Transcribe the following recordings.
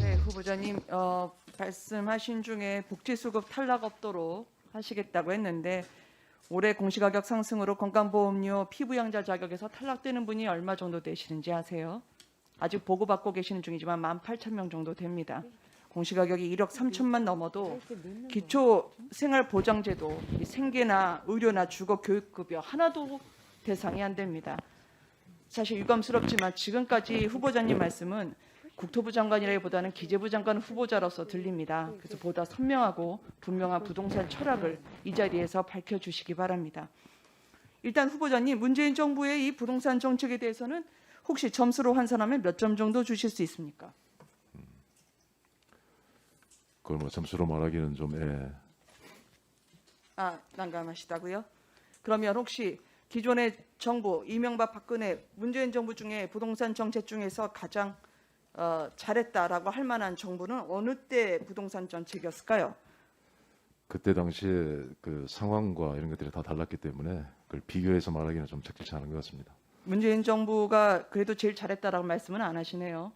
네, 후보자님 말씀하신 중에 복지수급 탈락 없도록 하시겠다고 했는데 올해 공시가격 상승으로 건강보험료 피부양자 자격에서 탈락되는 분이 얼마 정도 되시는지 아세요? 아직 보고받고 계시는 중이지만 18,000명 정도 됩니다. 공시가격이 1억 3천만 넘어도 기초생활보장제도, 생계나 의료나 주거 교육급여 하나도 대상이 안 됩니다. 사실 유감스럽지만 지금까지 후보자님 말씀은 국토부 장관이라기보다는 기재부 장관 후보자로서 들립니다. 그래서 보다 선명하고 분명한 부동산 철학을 이 자리에서 밝혀주시기 바랍니다. 일단 후보자님, 문재인 정부의 이 부동산 정책에 대해서는 혹시 점수로 환산하면 몇 점 정도 주실 수 있습니까? 그걸 뭐 점수로 말하기는 좀 난감하시다고요? 그러면 혹시 기존의 정부, 이명박 박근혜 문재인 정부 중에 부동산 정책 중에서 가장 잘했다라고 할 만한 정부는 어느 때 부동산 정책이었을까요? 그때 당시에 그 상황과 이런 것들이 다 달랐기 때문에 그걸 비교해서 말하기는 좀 적절치 않은 것 같습니다. 문재인 정부가 그래도 제일 잘했다라고 말씀은 안 하시네요.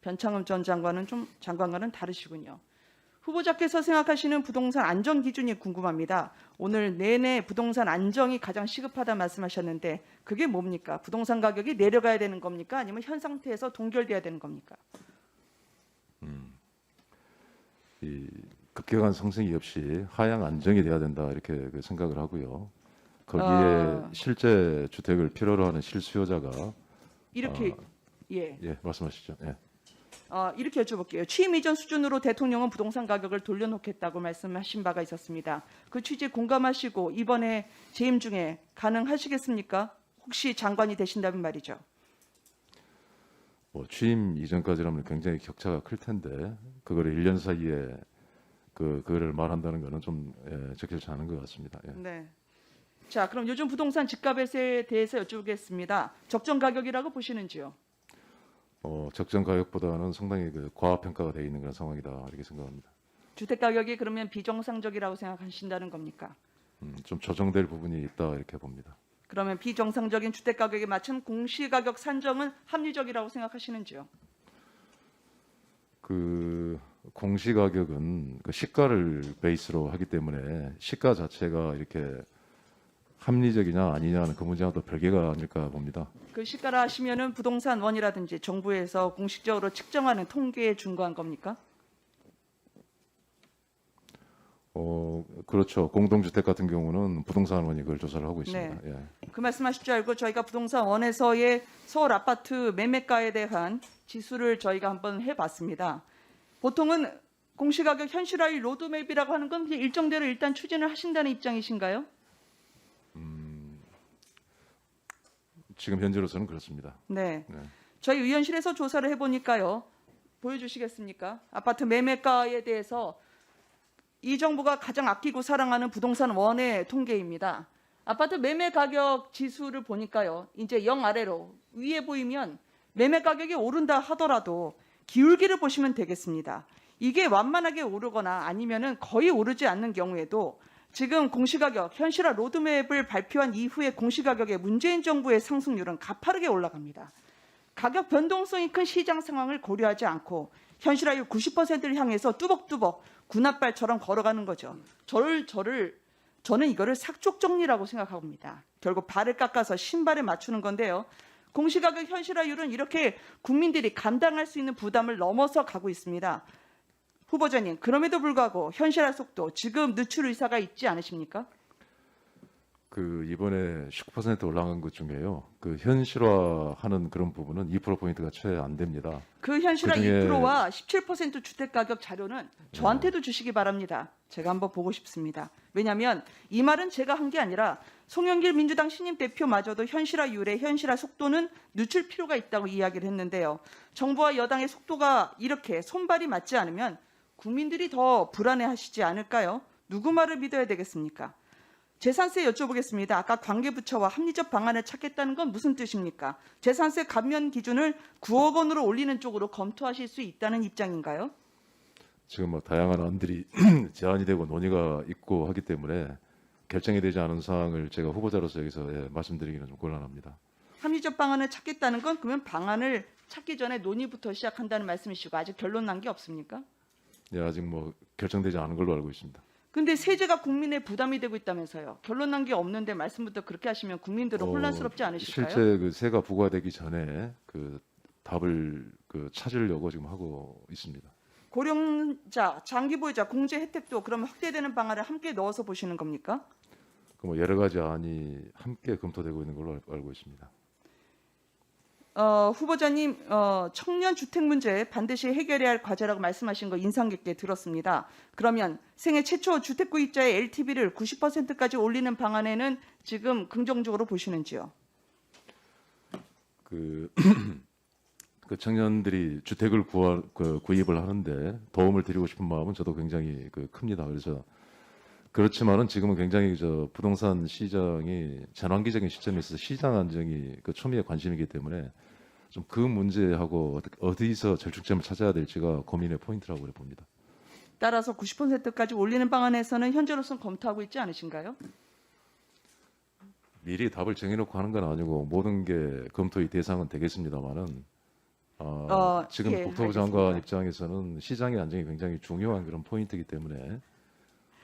변창흠 전 장관과는 다르시군요. 후보자께서 생각하시는 부동산 안정 기준이 궁금합니다. 오늘 내내 부동산 안정이 가장 시급하다 말씀하셨는데 그게 뭡니까? 부동산 가격이 내려가야 되는 겁니까? 아니면 현 상태에서 동결돼야 되는 겁니까? 이 급격한 상승이 없이 하향 안정이 돼야 된다 이렇게 그 생각을 하고요. 거기에 실제 주택을 필요로 하는 실수요자가 이렇게 말씀하시죠. 예. 이렇게 여쭤볼게요. 취임 이전 수준으로 대통령은 부동산 가격을 돌려놓겠다고 말씀하신 바가 있었습니다. 그 취지에 공감하시고 이번에 재임 중에 가능하시겠습니까? 혹시 장관이 되신다면 말이죠. 뭐 취임 이전까지라면 굉장히 격차가 클 텐데 그거를 1년 사이에 그거를 말한다는 거는 좀 적절치 않은 것 같습니다. 예. 네. 자, 그럼 요즘 부동산 집값에 대해서 여쭤보겠습니다. 적정 가격이라고 보시는지요? 적정 가격보다는 상당히 그 과평가가 되어 있는 그런 상황이다 이렇게 생각합니다. 주택 가격이 그러면 비정상적이라고 생각하신다는 겁니까? 좀 조정될 부분이 있다 이렇게 봅니다. 그러면 비정상적인 주택 가격에 맞춘 공시가격 산정은 합리적이라고 생각하시는지요? 그 공시가격은 그 시가를 베이스로 하기 때문에 시가 자체가 이렇게 합리적이냐 아니냐는 그 문제와 또 별개가 아닐까 봅니다. 그 시가라 하시면은 부동산원이라든지 정부에서 공식적으로 측정하는 통계에 준거한 겁니까? 그렇죠. 공동주택 같은 경우는 부동산원이 그걸 조사를 하고 있습니다. 네. 예. 그 말씀하실 줄 알고 저희가 부동산원에서의 서울 아파트 매매가에 대한 지수를 저희가 한번 해봤습니다. 보통은 공시가격 현실화의 로드맵이라고 하는 건 그냥 일정대로 일단 추진을 하신다는 입장이신가요? 지금 현재로서는 그렇습니다. 네. 네. 저희 의원실에서 조사를 해보니까요. 보여주시겠습니까? 아파트 매매가에 대해서 이 정부가 가장 아끼고 사랑하는 부동산 원의 통계입니다. 아파트 매매 가격 지수를 보니까요. 이제 0 아래로 위에 보이면 매매 가격이 오른다 하더라도 기울기를 보시면 되겠습니다. 이게 완만하게 오르거나 아니면은 거의 오르지 않는 경우에도 지금 공시가격 현실화 로드맵을 발표한 이후에 공시가격의 문재인 정부의 상승률은 가파르게 올라갑니다. 가격 변동성이 큰 시장 상황을 고려하지 않고 현실화율 90%를 향해서 뚜벅뚜벅 군홧발처럼 걸어가는 거죠. 저는 이거를 삭족 정리라고 생각합니다. 결국 발을 깎아서 신발에 맞추는 건데요. 공시가격 현실화율은 이렇게 국민들이 감당할 수 있는 부담을 넘어서 가고 있습니다. 후보자님, 그럼에도 불구하고 현실화 속도 지금 늦출 의사가 있지 않으십니까? 그 이번에 19% 올라간 것 중에요. 그 현실화하는 그런 부분은 2%포인트가 채 안 됩니다. 그 현실화 그중에 2%와 17% 주택 가격 자료는 저한테도 주시기 바랍니다. 제가 한번 보고 싶습니다. 왜냐하면 이 말은 제가 한 게 아니라 송영길 민주당 신임 대표마저도 현실화율의 현실화 속도는 늦출 필요가 있다고 이야기를 했는데요. 정부와 여당의 속도가 이렇게 손발이 맞지 않으면 국민들이 더 불안해하시지 않을까요? 누구 말을 믿어야 되겠습니까? 재산세 여쭤보겠습니다. 아까 관계부처와 합리적 방안을 찾겠다는 건 무슨 뜻입니까? 재산세 감면 기준을 9억 원으로 올리는 쪽으로 검토하실 수 있다는 입장인가요? 지금 뭐 다양한 안들이 제안이 되고 논의가 있고 하기 때문에 결정이 되지 않은 사항을 제가 후보자로서 여기서 말씀드리기는 좀 곤란합니다. 합리적 방안을 찾겠다는 건 그러면 방안을 찾기 전에 논의부터 시작한다는 말씀이시고 아직 결론 난 게 없습니까? 예, 아직 뭐 결정되지 않은 걸로 알고 있습니다. 근데 세제가 국민의 부담이 되고 있다면서요. 결론 난 게 없는데 말씀부터 그렇게 하시면 국민들은 혼란스럽지 않으실까요? 실제 그 세가 부과되기 전에 그 답을 찾으려고 지금 하고 있습니다. 고령자, 장기보유자 공제 혜택도 그럼 확대되는 방안을 함께 넣어서 보시는 겁니까? 뭐 여러 가지 안이 함께 검토되고 있는 걸로 알고 있습니다. 후보자님, 청년 주택 문제 반드시 해결해야 할 과제라고 말씀하신 거 인상 깊게 들었습니다. 그러면 생애 최초 주택 구입자의 LTV를 90%까지 올리는 방안에는 지금 긍정적으로 보시는지요? 그 청년들이 주택을 구입을 하는데 도움을 드리고 싶은 마음은 저도 굉장히 큽니다. 그래서 그렇지만은 지금은 굉장히 부동산 시장이 전환기적인 시점에 있어서 시장 안정이 초미의 관심이기 때문에 좀 그 문제하고 어디서 절충점을 찾아야 될지가 고민의 포인트라고 봅니다. 따라서 90%까지 올리는 방안에서는 현재로서는 검토하고 있지 않으신가요? 미리 답을 정해놓고 하는 건 아니고 모든 게 검토의 대상은 되겠습니다만은 지금 예, 국토부 장관 알겠습니다. 입장에서는 시장의 안정이 굉장히 중요한 그런 포인트이기 때문에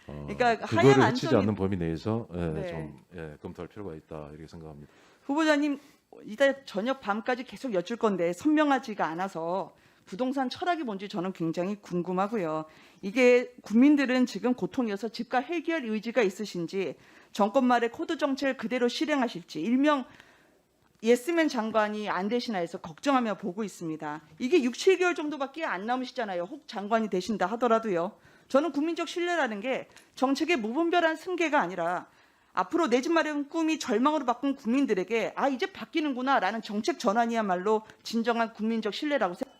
그러니까 그거를 하향 해치지 안정이- 않는 범위 내에서 네. 검토할 필요가 있다 이렇게 생각합니다. 후보자님, 이따 저녁 밤까지 계속 여쭐 건데 선명하지가 않아서 부동산 철학이 뭔지 저는 굉장히 궁금하고요. 이게 국민들은 지금 고통이어서 집값 해결 의지가 있으신지 정권 말에 코드 정책을 그대로 실행하실지 일명 예스맨 장관이 안 되시나 해서 걱정하며 보고 있습니다. 이게 6, 7개월 정도밖에 안 남으시잖아요. 혹 장관이 되신다 하더라도요. 저는 국민적 신뢰라는 게 정책의 무분별한 승계가 아니라 앞으로 내 집 마련 꿈이 절망으로 바꾼 국민들에게 이제 바뀌는구나라는 정책 전환이야말로 진정한 국민적 신뢰라고 생각합니다.